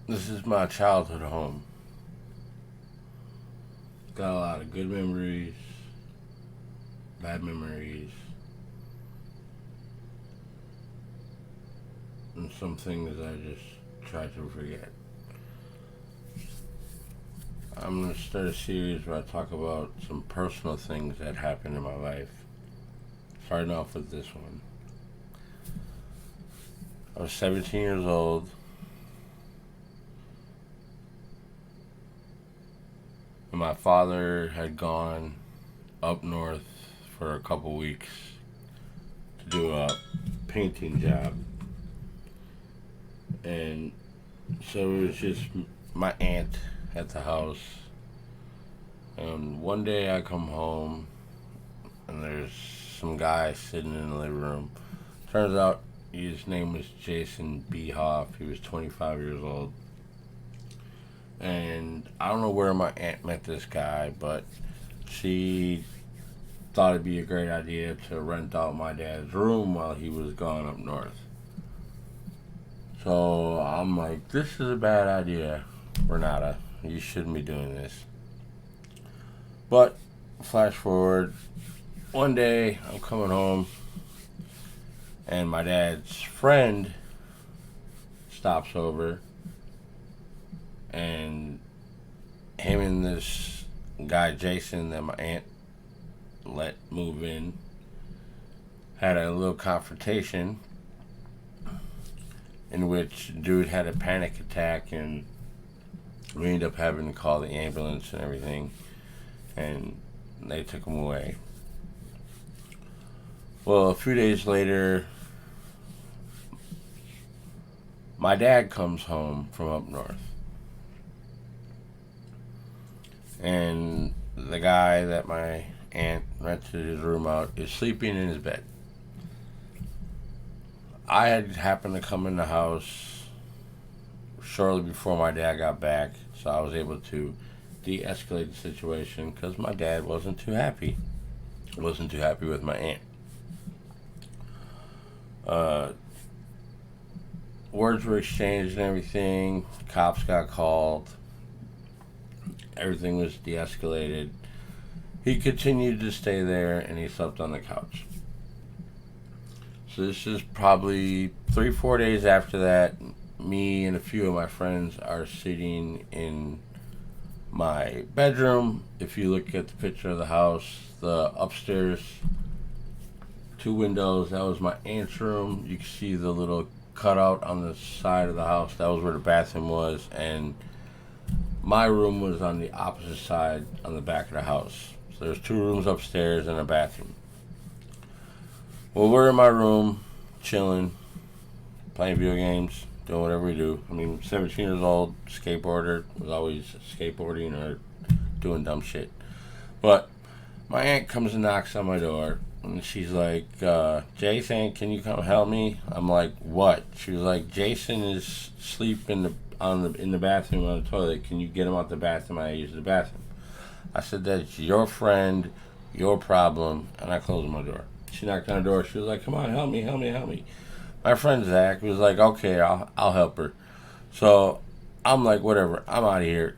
This is my childhood home. Got a lot of good memories, bad memories, and some things I just try to forget. I'm going to start a series where I talk about some personal things that happened in my life. Starting off with this one. I was 17 years old, and my father had gone up north for a couple weeks to do a painting job. And so it was just my aunt at the house. And one day I come home and there's some guy sitting in the living room. Turns out his name was Jason Behoff. He was 25 years old. And I don't know where my aunt met this guy, but she thought it'd be a great idea to rent out my dad's room while he was gone up north. So I'm like, this is a bad idea, Renata. You shouldn't be doing this. But flash forward, one day I'm coming home and my dad's friend stops over, and him and this guy Jason that my aunt let move in had a little confrontation in which dude had a panic attack, and we ended up having to call the ambulance and everything, and they took him away. Well, a few days later, my dad comes home from up north, and the guy that my aunt rented his room out is sleeping in his bed. I had happened to come in the house shortly before my dad got back, so I was able to de-escalate the situation because my dad wasn't too happy. Wasn't too happy with my aunt. Uh, Words were exchanged and everything. Cops got called. Everything was de-escalated. He continued to stay there and he slept on the couch. So this is probably 3-4 days after that. Me and a few of my friends are sitting in my bedroom. If you look at the picture of the house, the upstairs two windows, that was my aunt's room. You can see the little cutout on the side of the house. That was where the bathroom was. And my room was on the opposite side on the back of the house. So there's two rooms upstairs and a bathroom. Well, we're in my room, chilling, playing video games, doing whatever we do. I mean, 17 years old, skateboarder, was always skateboarding or doing dumb shit. But my aunt comes and knocks on my door, and she's like, Jason, can you come help me? I'm like, what? She was like, Jason is asleep in the bathroom on the toilet. Can you get him out the bathroom? I use the bathroom. I said, that's your friend, your problem, and I closed my door. She knocked on the door. She was like, come on, help me, help me, help me. My friend Zach was like, okay, I'll help her. So I'm like, whatever, I'm out of here.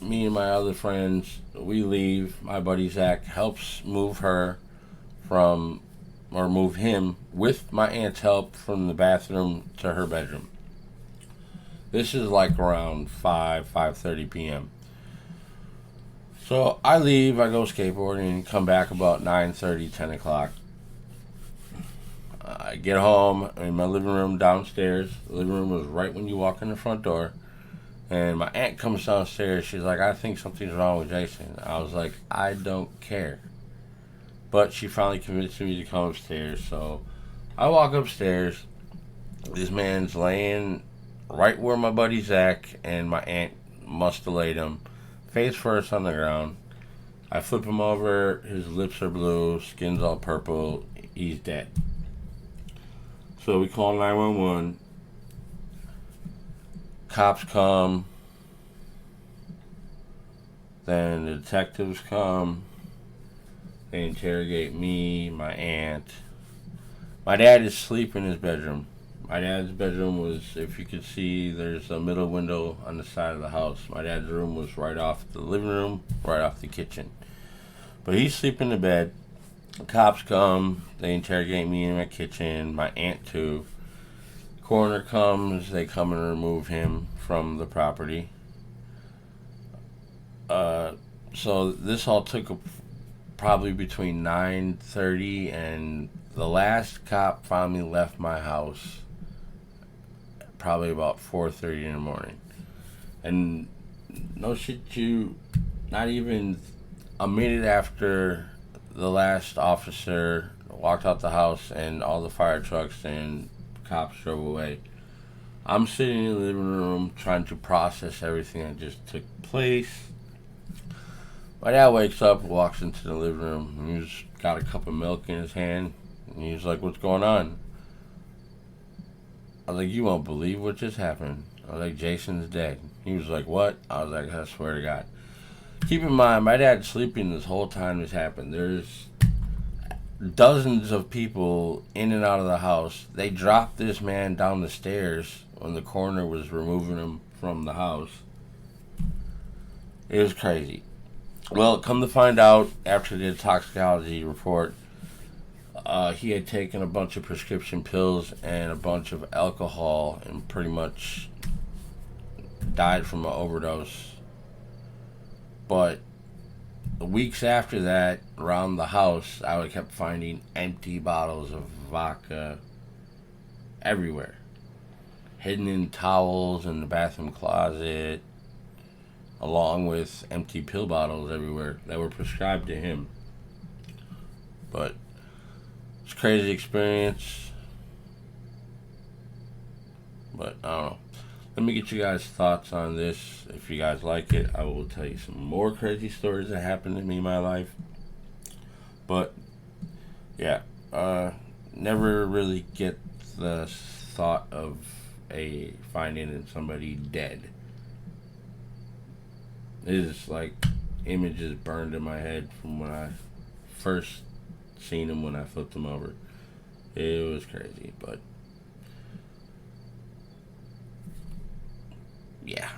Me and my other friends, we leave. My buddy Zach helps move move him with my aunt's help from the bathroom to her bedroom. This is like around 5:30 p.m. So I leave, I go skateboarding, and come back about 9:30, 10 o'clock. I get home in my living room downstairs. The living room was right when you walk in the front door. And my aunt comes downstairs. She's like, I think something's wrong with Jason. I was like, I don't care. But she finally convinced me to come upstairs. So I walk upstairs. This man's laying right where my buddy Zach and my aunt must have laid him, face first on the ground. I flip him over. His lips are blue, skin's all purple. He's dead. So we call 911. Cops come. Then the detectives come. They interrogate me, my aunt. My dad is asleep in his bedroom. My dad's bedroom was, if you could see, there's a middle window on the side of the house. My dad's room was right off the living room, right off the kitchen. But he's sleeping in bed. The cops come, they interrogate me in my kitchen, my aunt too. Coroner comes, they come and remove him from the property. So this all took probably between 9:30 and the last cop finally left my house probably about 4:30 in the morning. And no shit, you, not even a minute after the last officer walked out the house and all the fire trucks and cops drove away, I'm sitting in the living room trying to process everything that just took place. My dad wakes up, walks into the living room, and he's got a cup of milk in his hand, and he's like, "What's going on?" I was like, "You won't believe what just happened." I was like, "Jason's dead." He was like, "What?" I was like, "I swear to God." Keep in mind, my dad's sleeping this whole time this happened. There's dozens of people in and out of the house. They dropped this man down the stairs when the coroner was removing him from the house. It was crazy. Well, come to find out, after the toxicology report, he had taken a bunch of prescription pills and a bunch of alcohol and pretty much died from an overdose. But weeks after that, around the house, I kept finding empty bottles of vodka everywhere, hidden in towels in the bathroom closet, along with empty pill bottles everywhere that were prescribed to him. But it's a crazy experience. But I don't know. Let me get you guys' thoughts on this. If you guys like it, I will tell you some more crazy stories that happened to me in my life. But yeah, never really get the thought of finding somebody dead. It is like images burned in my head from when I first seen him when I flipped him over. It was crazy, but yeah.